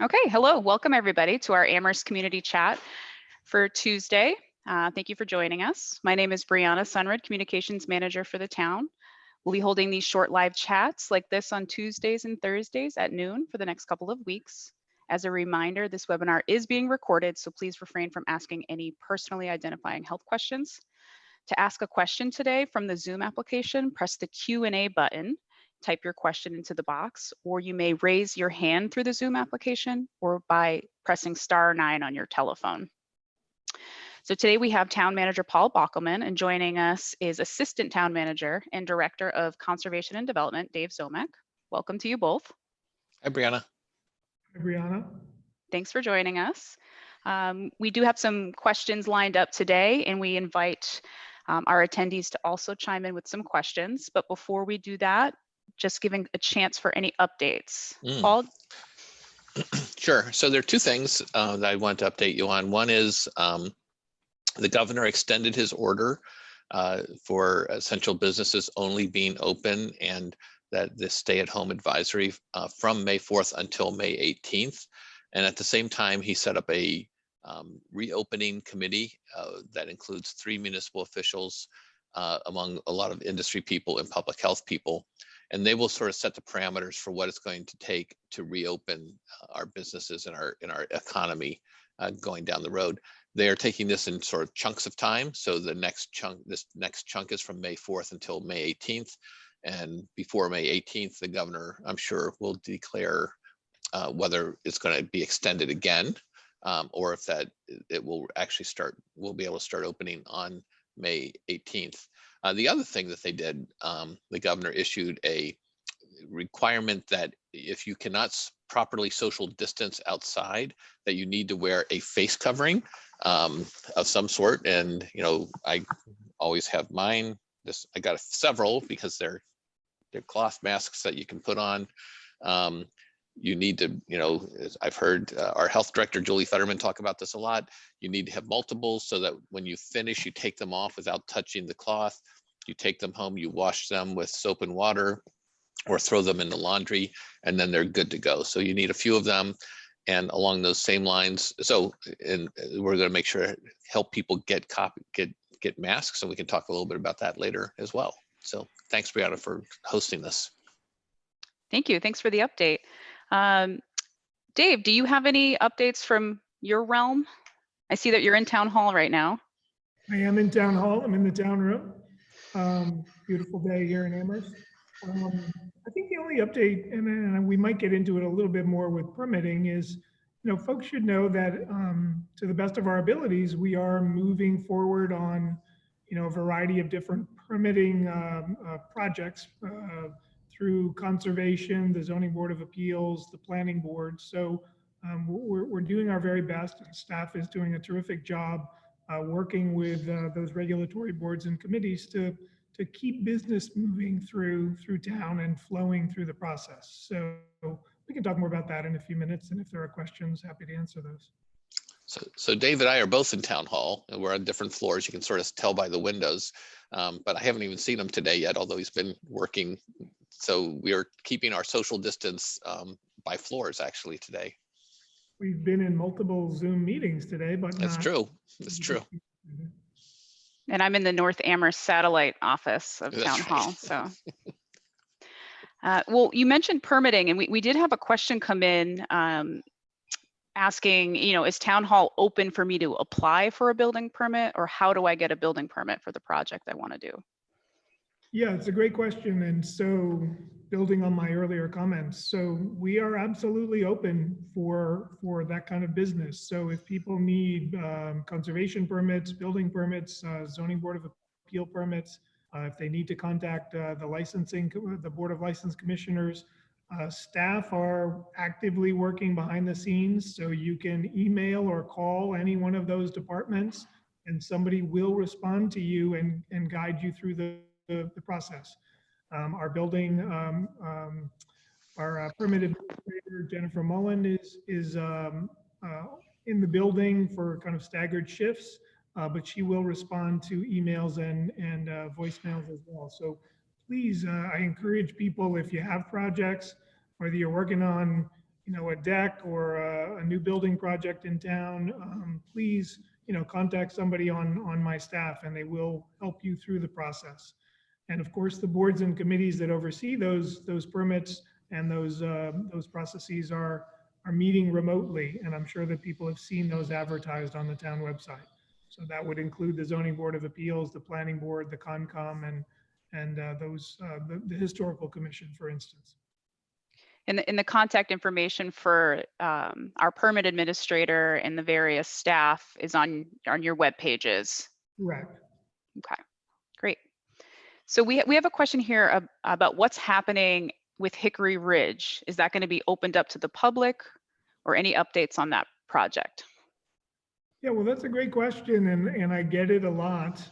Okay, hello, welcome everybody to our Amherst community chat for Tuesday. Thank you for joining us. My name is Brianna Sunred, Communications Manager for the town. We'll be holding these short live chats like this on Tuesdays and Thursdays at noon for the next couple of weeks. As a reminder, this webinar is being recorded, so please refrain from asking any personally identifying health questions. To ask a question today from the Zoom application, press the Q&A button, type your question into the box, or you may raise your hand through the Zoom application or by pressing *9 on your telephone. So today we have Town Manager Paul Bockelman, and joining us is Assistant Town Manager and Director of Conservation and Development, Dave Ziomek. Welcome to you both. Hi, Brianna. Hi, Brianna. Thanks for joining us. We do have some questions lined up today, and we invite our attendees to also chime in with some questions. But before we do that, just giving a chance for any updates. Paul? Sure. So there are two things that I want to update you on. One is the governor extended his order for essential businesses only being open, and that the stay-at-home advisory from May 4th until May 18th. And at the same time, he set up a reopening committee that includes 3 municipal officials among a lot of industry people and public health people. And they will sort of set the parameters for what it's going to take to reopen our businesses and our economy going down the road. They are taking this in sort of chunks of time. So the next chunk, this next chunk is from May 4th until May 18th. And before May 18th, the governor, I'm sure, will declare whether it's going to be extended again, or if that it will actually start, we'll be able to start opening on May 18th. The other thing that they did, the governor issued a requirement that if you cannot properly social distance outside, that you need to wear a face covering of some sort. And, you know, I always have mine. I got several because they're cloth masks that you can put on. You need to, you know, I've heard our health director, Julie Fetterman, talk about this a lot. You need to have multiples so that when you finish, you take them off without touching the cloth. You take them home, you wash them with soap and water or throw them in the laundry, and then they're good to go. So you need a few of them. And along those same lines, so and we're going to make sure help people get masks, so we can talk a little bit about that later as well. So thanks, Brianna, for hosting this. Thank you. Thanks for the update. Dave, do you have any updates from your realm? I see that you're in town hall right now. I am in town hall. I'm in the town room. Beautiful day here in Amherst. I think the only update, and we might get into it a little bit more with permitting, is, you know, folks should know that to the best of our abilities, we are moving forward on, you know, a variety of different permitting projects through conservation, the Zoning Board of Appeals, the Planning Board. So we're doing our very best. Staff is doing a terrific job working with those regulatory boards and committees to keep business moving through town and flowing through the process. So we can talk more about that in a few minutes, and if there are questions, happy to answer those. So Dave and I are both in town hall, and we're on different floors. You can sort of tell by the windows, but I haven't even seen him today yet, although he's been working. So we are keeping our social distance by floors actually today. We've been in multiple Zoom meetings today, but that's true. That's true. And I'm in the North Amherst satellite office of That's Town right. Hall. So, well, you mentioned permitting, and we did have a question come in asking, you know, is Town Hall open for me to apply for a building permit, or how do I get a building permit for the project I want to do? Yeah, it's a great question. And so building on my earlier comments, so we are absolutely open for that kind of business. So if people need conservation permits, building permits, Zoning Board of Appeal permits, if they need to contact the Board of License Commissioners, staff are actively working behind the scenes. So you can email or call any one of those departments, and somebody will respond to you and guide you through the process. Our building, our permit administrator, Jennifer Mullen, is in the building for kind of staggered shifts, but she will respond to emails and voicemails as well. So please, I encourage people, if you have projects, whether you're working on a deck or a new building project in town, please, contact somebody on my staff and they will help you through the process. And of course, the boards and committees that oversee those permits and those processes are meeting remotely. And I'm sure that people have seen those advertised on the town website. So that would include the Zoning Board of Appeals, the Planning Board, the Concom, and the Historical Commission, for instance. In the contact information for our permit administrator and the various staff is on your web pages. Correct. Okay, great. So we have a question here about what's happening with Hickory Ridge. Is that going to be opened up to the public, or any updates on that project? Yeah, well, that's a great question, and I get it a lot.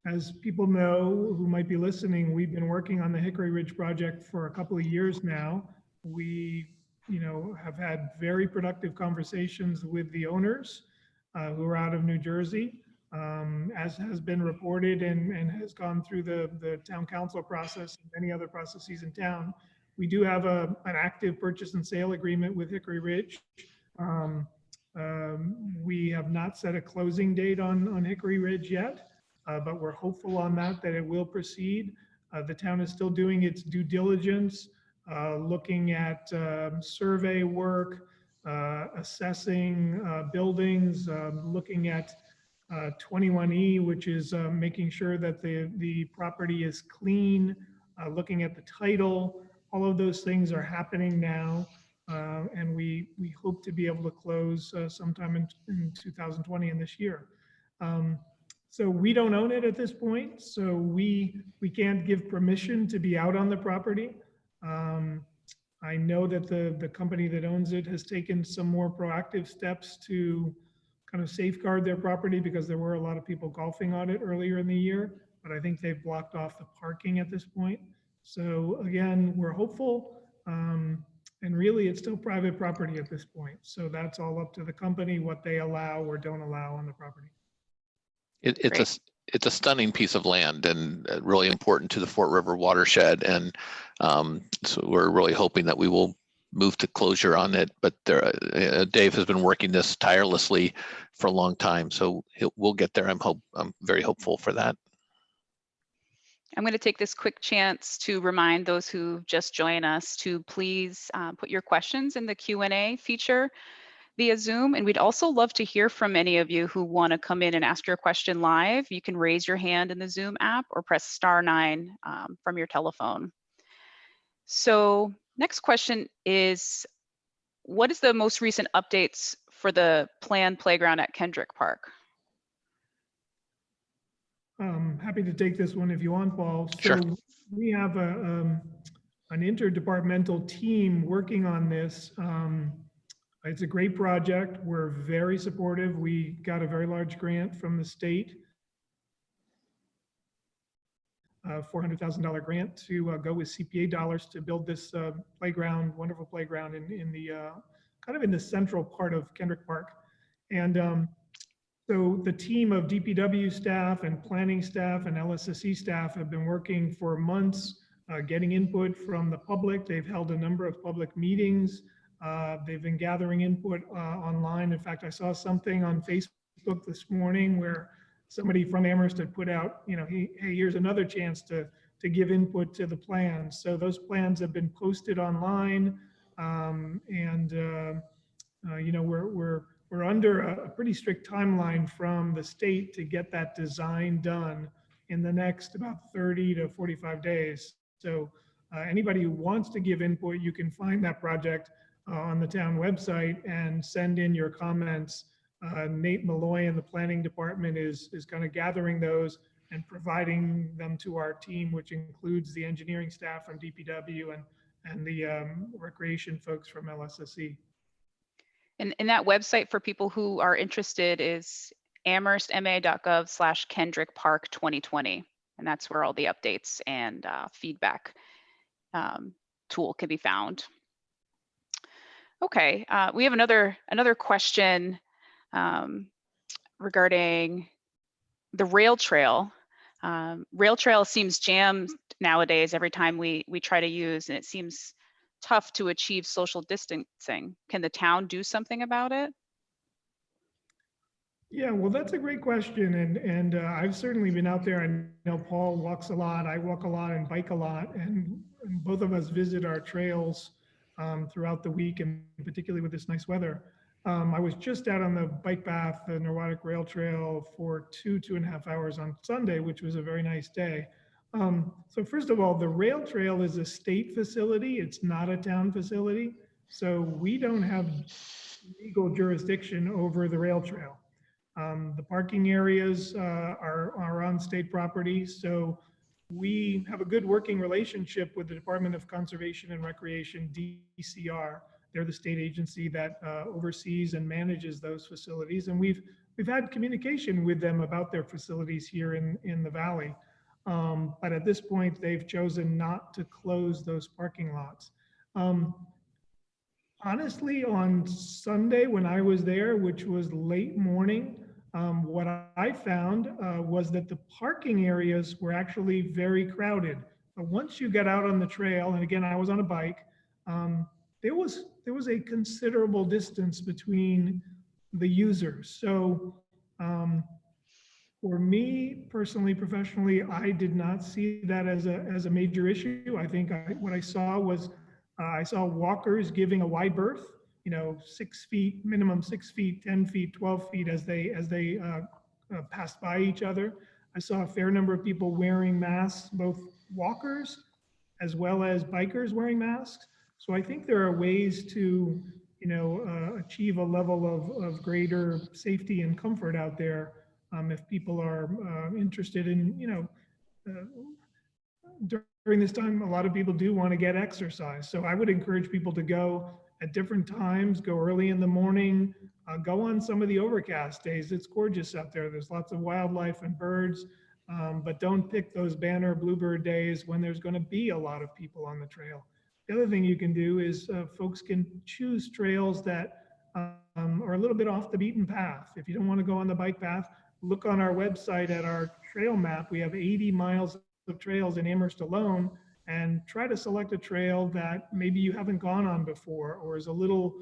As people know who might be listening, we've been working on the Hickory Ridge project for a couple of years now. We, have had very productive conversations with the owners who are out of New Jersey, as has been reported and has gone through the town council process and many other processes in town. We do have an active purchase and sale agreement with Hickory Ridge. We have not set a closing date on Hickory Ridge yet. But we're hopeful on that it will proceed. The town is still doing its due diligence, looking at survey work, assessing buildings, looking at 21E, which is making sure that the property is clean, looking at the title. All of those things are happening now. And we hope to be able to close sometime in 2020 in this year. So we don't own it at this point, so we can't give permission to be out on the property. I know that the company that owns it has taken some more proactive steps to kind of safeguard their property, because there were a lot of people golfing on it earlier in the year, but I think they've blocked off the parking at this point. So again, we're hopeful, and really it's still private property at this point. So that's all up to the company, what they allow or don't allow on the property. It's a stunning piece of land and really important to the Fort River watershed, and so we're really hoping that we will move to closure on it. But Dave has been working this tirelessly for a long time, so we'll get there. I'm very hopeful for that. I'm going to take this quick chance to remind those who just joined us to please put your questions in the Q&A feature via Zoom. And we'd also love to hear from any of you who want to come in and ask your question live. You can raise your hand in the Zoom app or press *9 from your telephone. So next question is, what is the most recent updates for the planned playground at Kendrick Park? Happy to take this one if you want, Paul. Sure. So we have an interdepartmental team working on this. It's a great project. We're very supportive. We got a very large grant from the state, $400,000 grant to go with CPA dollars to build this playground, wonderful playground in the kind of in the central part of Kendrick Park. And so the team of DPW staff and planning staff and LSSE staff have been working for months, getting input from the public. They've held a number of public meetings. They've been gathering input online. In fact, I saw something on Facebook this morning where somebody from Amherst had put out, hey, here's another chance to give input to the plans. So those plans have been posted online, we're under a pretty strict timeline from the state to get that design done in the next about 30 to 45 days. So anybody who wants to give input, you can find that project on the town website and send in your comments. Nate Malloy in the planning department is kind of gathering those and providing them to our team, which includes the engineering staff from DPW and the recreation folks from LSSE. And that website for people who are interested is amherstma.gov/Kendrick Park 2020. And that's where all the updates and feedback tool can be found. Okay, we have another question regarding the rail trail. Rail trail seems jammed nowadays every time we try to use, and it seems tough to achieve social distancing. Can the town do something about it? Yeah, well, that's a great question, and I've certainly been out there. I know Paul walks a lot. I walk a lot and bike a lot, and both of us visit our trails throughout the week, and particularly with this nice weather. I was just out on the bike path, the Nordic Rail Trail, for 2.5 hours on Sunday, which was a very nice day. So first of all, the rail trail is a state facility. It's not a town facility, so we don't have legal jurisdiction over the rail trail. The parking areas are on state property, so we have a good working relationship with the Department of Conservation and Recreation, DCR. They're the state agency that oversees and manages those facilities, and we've had communication with them about their facilities here in the valley. But at this point, they've chosen not to close those parking lots. Honestly, on Sunday when I was there, which was late morning, what I found was that the parking areas were actually very crowded. But once you get out on the trail, and again, I was on a bike, there was a considerable distance between the users. So for me personally, professionally, I did not see that as a major issue. I think what I saw was I saw walkers giving a wide berth, 6 feet, minimum 6 feet, 10 feet, 12 feet as they passed by each other. I saw a fair number of people wearing masks, both walkers as well as bikers wearing masks. So I think there are ways to, achieve a level of greater safety and comfort out there if people are interested in, during this time, a lot of people do want to get exercise. So I would encourage people to go at different times, go early in the morning, go on some of the overcast days. It's gorgeous out there. There's lots of wildlife and birds, but don't pick those banner bluebird days when there's going to be a lot of people on the trail. The other thing you can do is folks can choose trails that are a little bit off the beaten path. If you don't want to go on the bike path, look on our website at our trail map. We have 80 miles of trails in Amherst alone, and try to select a trail that maybe you haven't gone on before or is a little,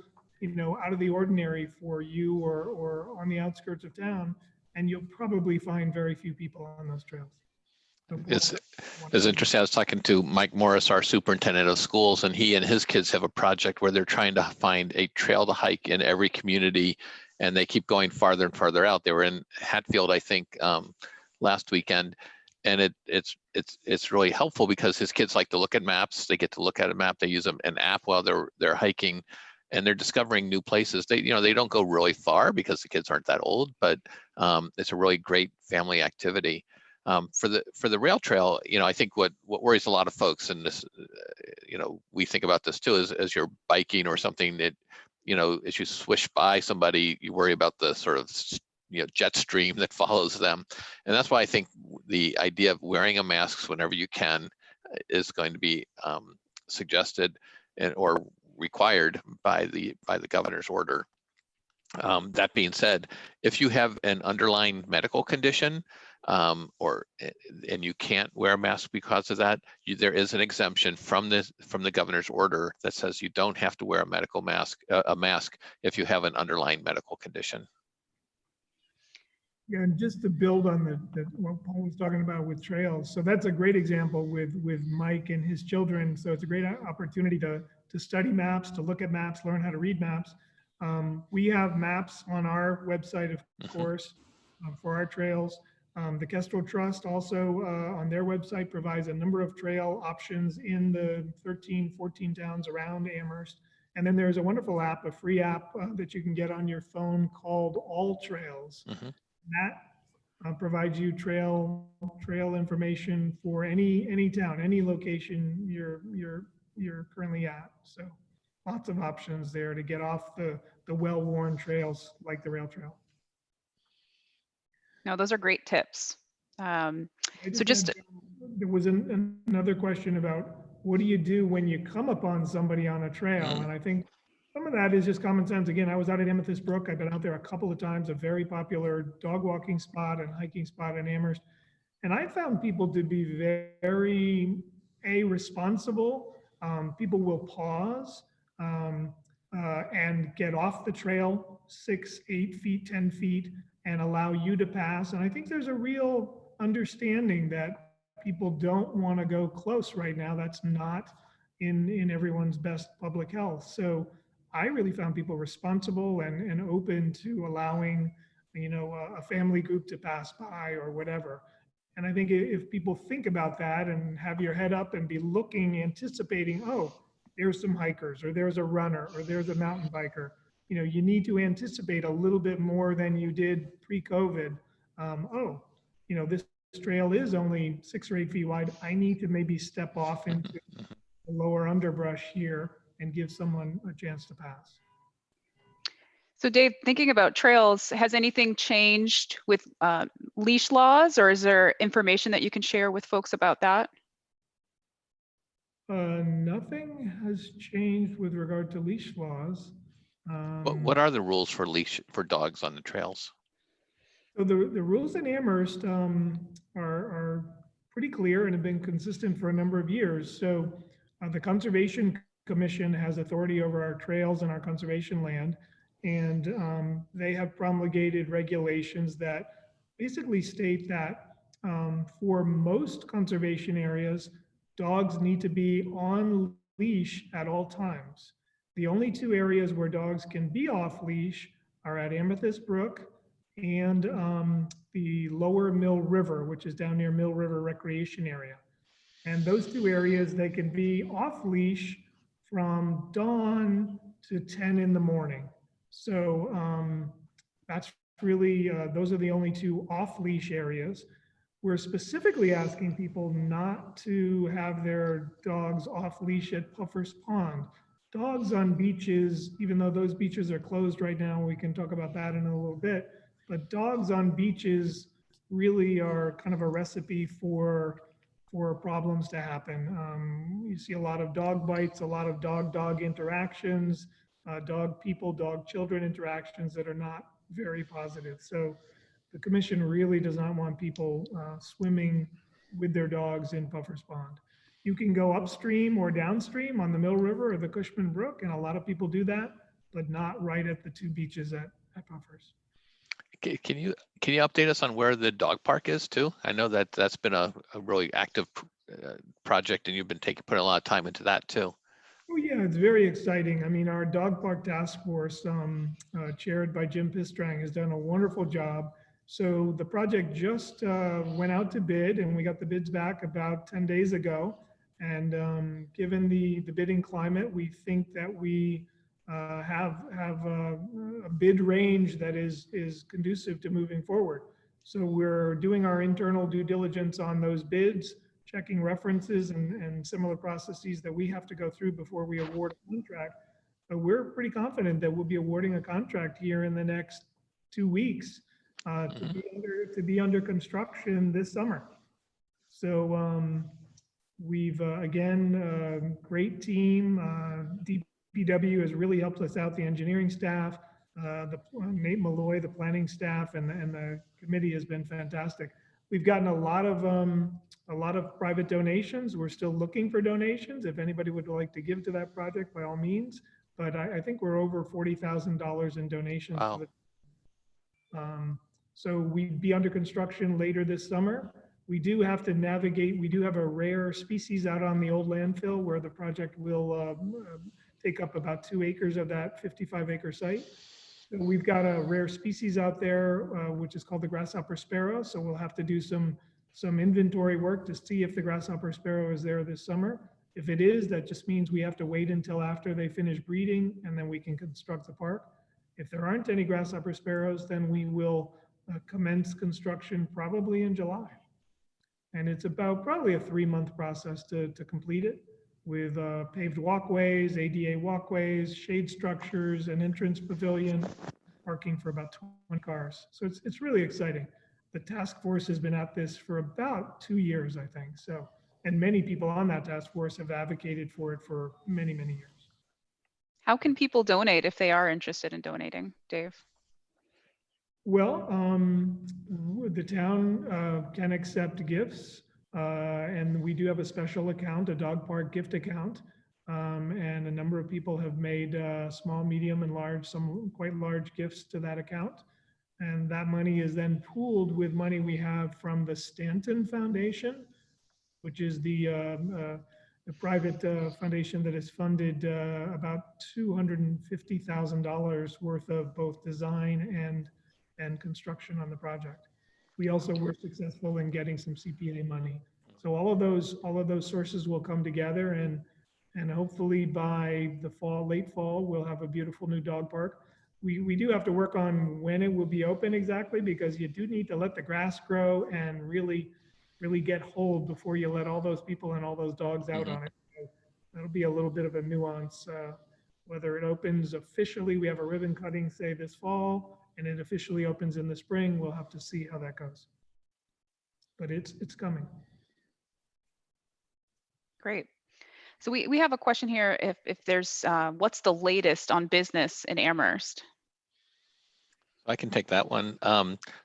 out of the ordinary for you or on the outskirts of town, and you'll probably find very few people on those trails. So It's interesting. I was talking to Mike Morris, our superintendent of schools, and he and his kids have a project where they're trying to find a trail to hike in every community, and they keep going farther and farther out. They were in Hatfield, I think, last weekend, and it's really helpful because his kids like to look at maps. They get to look at a map. They use an app while they're hiking, and they're discovering new places. They don't go really far because the kids aren't that old, but it's a really great family activity. For the rail trail, I think what worries a lot of folks, and this, we think about this too, is as you're biking or something that, as you swish by somebody, you worry about the sort of jet stream that follows them. And that's why I think the idea of wearing a mask whenever you can is going to be suggested or required by the governor's order. That being said, if you have an underlying medical condition and you can't wear a mask because of that, there is an exemption from the governor's order that says you don't have to wear a mask if you have an underlying medical condition. Yeah, and just to build on what Paul was talking about with trails, so that's a great example with Mike and his children. So it's a great opportunity to study maps, to look at maps, learn how to read maps. We have maps on our website, of course, for our trails. The Kestrel Trust also on their website provides a number of trail options in the 13, 14 towns around Amherst. And then there's a wonderful app, a free app that you can get on your phone called All Trails. That provides you trail information for any town, any location you're currently at. So lots of options there to get off the well-worn trails like the rail trail. No, those are great tips. There was another question about what do you do when you come upon somebody on a trail? And I think some of that is just common sense. Again, I was out at Amethyst Brook. I've been out there a couple of times, a very popular dog walking spot and hiking spot in Amherst. And I found people to be very responsible, people will pause and get off the trail 6, 8 feet, 10 feet, and allow you to pass. And I think there's a real understanding that people don't want to go close right now. That's not in everyone's best public health. So I really found people responsible and open to allowing, a family group to pass by or whatever. And I think if people think about that and have your head up and be looking, anticipating, oh, there's some hikers, or there's a runner, or there's a mountain biker, you need to anticipate a little bit more than you did pre-COVID. This trail is only 6 or 8 feet wide. I need to maybe step off into the lower underbrush here and give someone a chance to pass. So Dave, thinking about trails, has anything changed with leash laws, or is there information that you can share with folks about that? Nothing has changed with regard to leash laws. What are the rules for leash for dogs on the trails? So the rules in Amherst are pretty clear and have been consistent for a number of years. So the Conservation Commission has authority over our trails and our conservation land, and they have promulgated regulations that basically state that for most conservation areas, dogs need to be on leash at all times. The only 2 areas where dogs can be off leash are at Amethyst Brook and the lower Mill River, which is down near Mill River Recreation Area. And those 2 areas, they can be off leash from dawn to 10 in the morning. So that's really, those are the only 2 off leash areas. We're specifically asking people not to have their dogs off leash at Puffer's Pond. Dogs on beaches, even though those beaches are closed right now, we can talk about that in a little bit, but dogs on beaches really are kind of a recipe for problems to happen. You see a lot of dog bites, a lot of dog-dog interactions, dog people, dog children interactions that are not very positive. So the commission really does not want people swimming with their dogs in Puffer's Pond. You can go upstream or downstream on the Mill River or the Cushman Brook, and a lot of people do that, but not right at the 2 beaches at Puffer's. Can you update us on where the dog park is too? I know that that's been a really active project, and you've been putting a lot of time into that too. Oh yeah, it's very exciting. I mean, our dog park task force, chaired by Jim Pistrang, has done a wonderful job. So the project just went out to bid, and we got the bids back about 10 days ago. And given the bidding climate, we think that we have a bid range that is conducive to moving forward. So we're doing our internal due diligence on those bids, checking references and similar processes that we have to go through before we award a contract. But we're pretty confident that we'll be awarding a contract here in the next 2 weeks to be under construction this summer. So we've, again, great team. DPW has really helped us out, the engineering staff, Nate Malloy, the planning staff, and the committee has been fantastic. We've gotten a lot of private donations. We're still looking for donations. If anybody would like to give to that project, by all means. But I think we're over $40,000 in donations. Wow. So we'd be under construction later this summer. We do have to navigate. We do have a rare species out on the old landfill where the project will take up about 2 acres of that 55-acre site. So we've got a rare species out there, which is called the grasshopper sparrow. So we'll have to do some inventory work to see if the grasshopper sparrow is there this summer. If it is, that just means we have to wait until after they finish breeding, and then we can construct the park. If there aren't any grasshopper sparrows, then we will commence construction probably in July. And it's about probably a 3-month process to complete it, with paved walkways, ADA walkways, shade structures, an entrance pavilion, parking for about 20 cars. So it's really exciting. The task force has been at this for about 2 years, I think. So, and many people on that task force have advocated for it for many, many years. How can people donate if they are interested in donating, Dave? Well, the town can accept gifts, and we do have a special account, a dog park gift account. And a number of people have made small, medium, and large, some quite large gifts to that account. And that money is then pooled with money we have from the Stanton Foundation, which is the private foundation that has funded about $250,000 worth of both design and construction on the project. We also were successful in getting some CPA money. So all of those sources will come together, and hopefully by the fall, late fall, we'll have a beautiful new dog park. We do have to work on when it will be open exactly, because you do need to let the grass grow and really get hold before you let all those people and all those dogs out Mhm. on it. So that'll be a little bit of a nuance. Whether it opens officially, we have a ribbon cutting, say, this fall, and it officially opens in the spring. We'll have to see how that goes. But it's coming. Great. So we have a question here. If there's what's the latest on business in Amherst? I can take that one.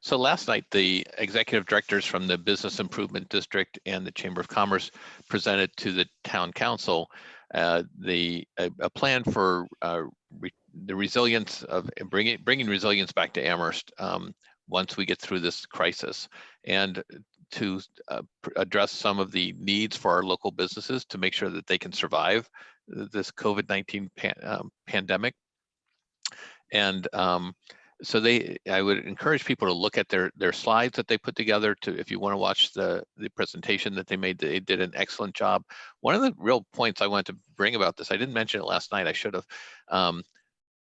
So last night, the executive directors from the Business Improvement District and the Chamber of Commerce presented to the town council a plan for the resilience of bringing resilience back to Amherst once we get through this crisis, and to address some of the needs for our local businesses to make sure that they can survive this COVID-19 pandemic. And so I would encourage people to look at their slides that they put together. If you want to watch the presentation that they made, they did an excellent job. One of the real points I wanted to bring about this, I didn't mention it last night, I should have.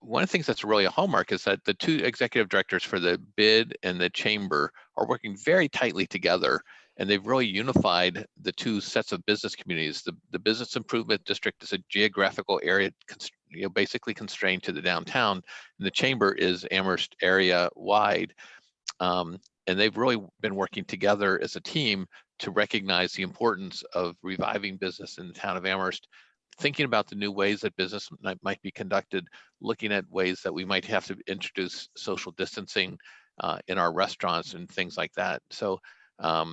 One of the things that's really a hallmark is that the two executive directors for the bid and the chamber are working very tightly together, and they've really unified the two sets of business communities. The Business Improvement District is a geographical area, basically constrained to the downtown, and the chamber is Amherst area wide. And they've really been working together as a team to recognize the importance of reviving business in the town of Amherst, thinking about the new ways that business might be conducted, looking at ways that we might have to introduce social distancing in our restaurants and things like that. So I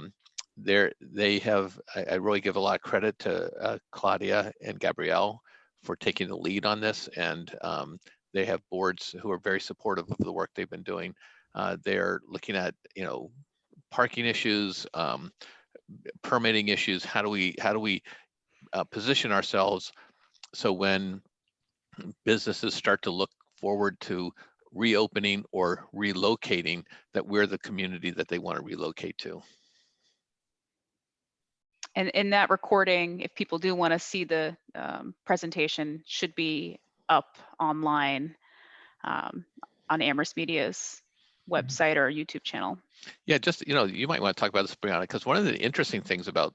really give a lot of credit to Claudia and Gabrielle for taking the lead on this, and they have boards who are very supportive of the work they've been doing. They're looking at parking issues, permitting issues. How do we position ourselves so when businesses start to look forward to reopening or relocating, that we're the community that they want to relocate to. And in that recording, if people do want to see the presentation, should be up online on Amherst Media's website or YouTube channel. Yeah, just, you might want to talk about this, Brianna, because one of the interesting things about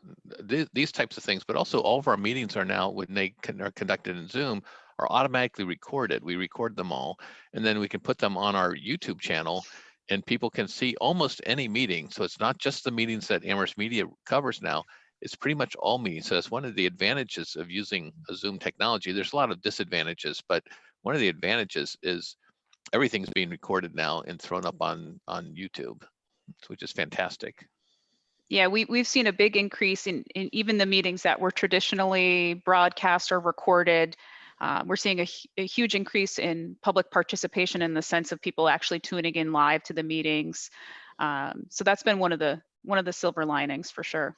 these types of things, but also all of our meetings are now, when they are conducted in Zoom, are automatically recorded. We record them all, and then we can put them on our YouTube channel, and people can see almost any meeting. So it's not just the meetings that Amherst Media covers now, it's pretty much all meetings. So that's one of the advantages of using a Zoom technology. There's a lot of disadvantages, but one of the advantages is everything's being recorded now and thrown up on YouTube, which is fantastic. Yeah, we've seen a big increase in even the meetings that were traditionally broadcast or recorded. We're seeing a huge increase in public participation, in the sense of people actually tuning in live to the meetings. So that's been one of the silver linings for sure.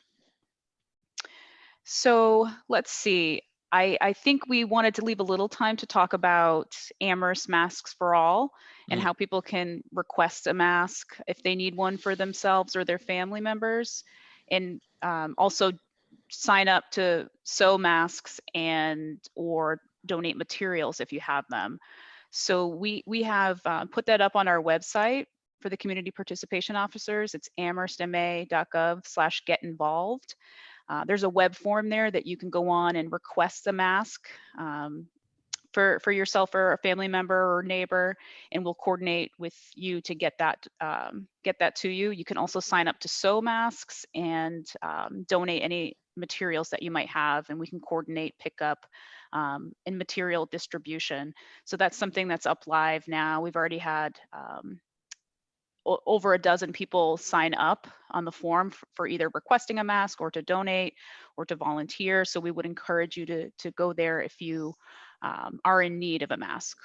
So let's see. I think we wanted to leave a little time to talk about Amherst Masks for All and how people can request a mask if they need one for themselves or their family members, and also sign up to sew masks and or donate materials if you have them. So we have put that up on our website for the community participation officers. It's amherstma.gov/get-involved. There's a web form there that you can go on and request a mask for yourself or a family member or neighbor, and we'll coordinate with you to get that to you. You can also sign up to sew masks and donate any materials that you might have, and we can coordinate pickup and material distribution. So that's something that's up live now. We've already had over a dozen people sign up on the form for either requesting a mask or to donate or to volunteer. So we would encourage you to go there if you are in need of a mask.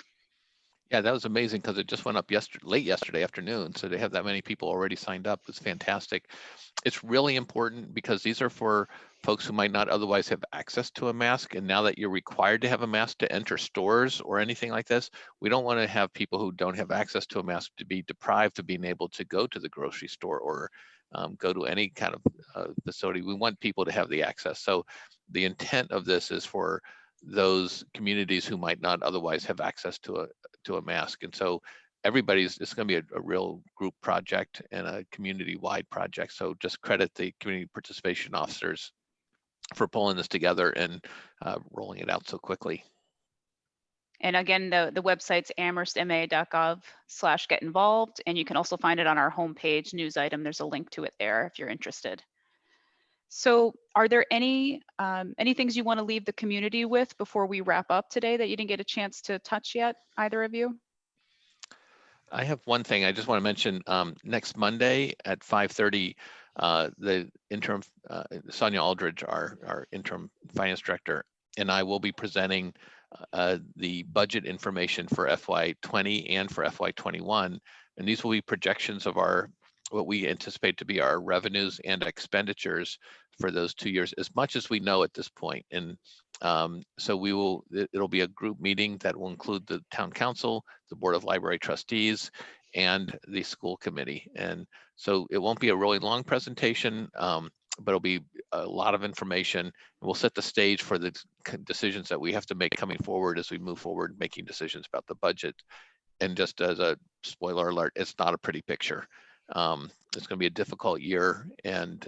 Yeah, that was amazing because it just went up late yesterday afternoon. So they have that many people already signed up. It's fantastic. It's really important because these are for folks who might not otherwise have access to a mask. And now that you're required to have a mask to enter stores or anything like this, we don't want to have people who don't have access to a mask to be deprived of being able to go to the grocery store or go to any kind of facility. We want people to have the access. So the intent of this is for those communities who might not otherwise have access to a mask. And so it's going to be a real group project and a community-wide project. So just credit the community participation officers for pulling this together and rolling it out so quickly. And again, the website's amherstma.gov/get involved. And you can also find it on our homepage news item. There's a link to it there if you're interested. So are there any things you want to leave the community with before we wrap up today that you didn't get a chance to touch yet, either of you? I have one thing I just want to mention. Next Monday at 5:30, the interim Sonia Aldridge, our interim finance director, and I will be presenting the budget information for FY20 and for FY21, and these will be projections of what we anticipate to be our revenues and expenditures for those 2 years, as much as we know at this point. And so it'll be a group meeting that will include the town council, the board of library trustees, and the school committee. And so it won't be a really long presentation, but it'll be a lot of information. And we'll set the stage for the decisions that we have to make coming forward as we move forward, making decisions about the budget. And just as a spoiler alert, it's not a pretty picture. It's going to be a difficult year, and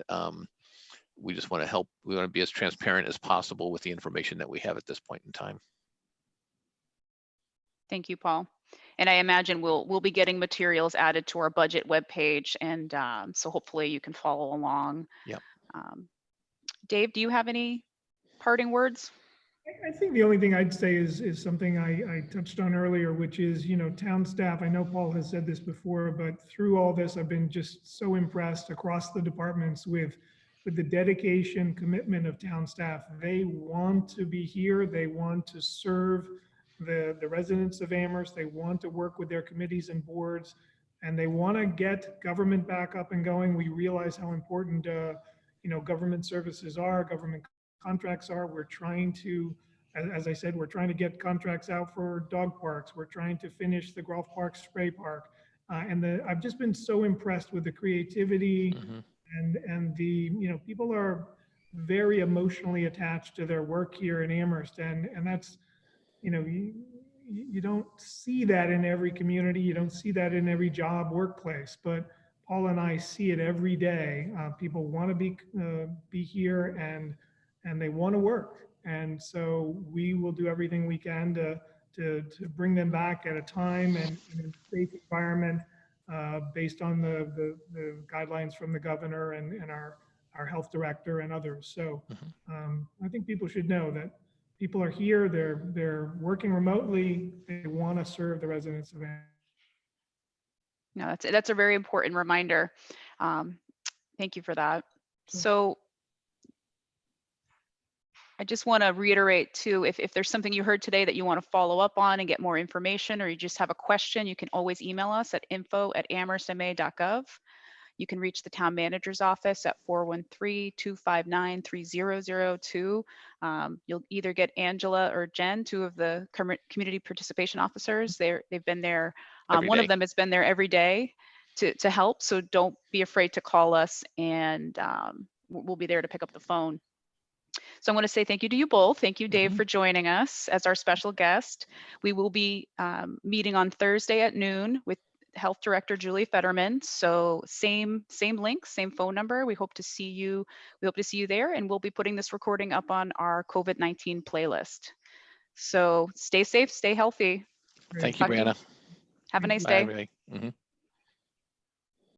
we just want to help. We want to be as transparent as possible with the information that we have at this point in time. Thank you, Paul. And I imagine we'll be getting materials added to our budget webpage, and so hopefully you can follow along. Yep. Dave, do you have any parting words? I think the only thing I'd say is something I touched on earlier, which is, town staff. I know Paul has said this before, but through all this, I've been just so impressed across the departments with the dedication, commitment of town staff. They want to be here. They want to serve the residents of Amherst. They want to work with their committees and boards, and they want to get government back up and going. We realize how important, government services are, government contracts are. We're trying to, as I said, we're trying to get contracts out for dog parks. We're trying to finish the golf park spray park. I've just been so impressed with the creativity and the, people are very emotionally attached to their work here in Amherst. And that's, you don't see that in every community. You don't see that in every job workplace, but Paul and I see it every day. People want to be here and they want to work. And so we will do everything we can to bring them back at a time and in a safe environment based on the guidelines from the governor and our health director and others. So I think people should know that people are here, they're working remotely, they want to serve the residents of Amherst. No, that's a very important reminder. Thank you for that. So I just want to reiterate too, if there's something you heard today that you want to follow up on and get more information, or you just have a question, you can always email us at info@amherstma.gov. You can reach the town manager's office at 413-259-3002. You'll either get Angela or Jen, two of the community participation officers. They've been there. One of them has been there every day to help. So don't be afraid to call us, and we'll be there to pick up the phone. So I want to say thank you to you both. Thank you, Dave, for joining us as our special guest. We will be meeting on Thursday at noon with Health Director Julie Fetterman. So same link, same phone number. We hope to see you. We hope to see you there, and we'll be putting this recording up on our COVID-19 playlist. So stay safe, stay healthy. Thank you, Brianna. Have a nice Bye, day. everybody.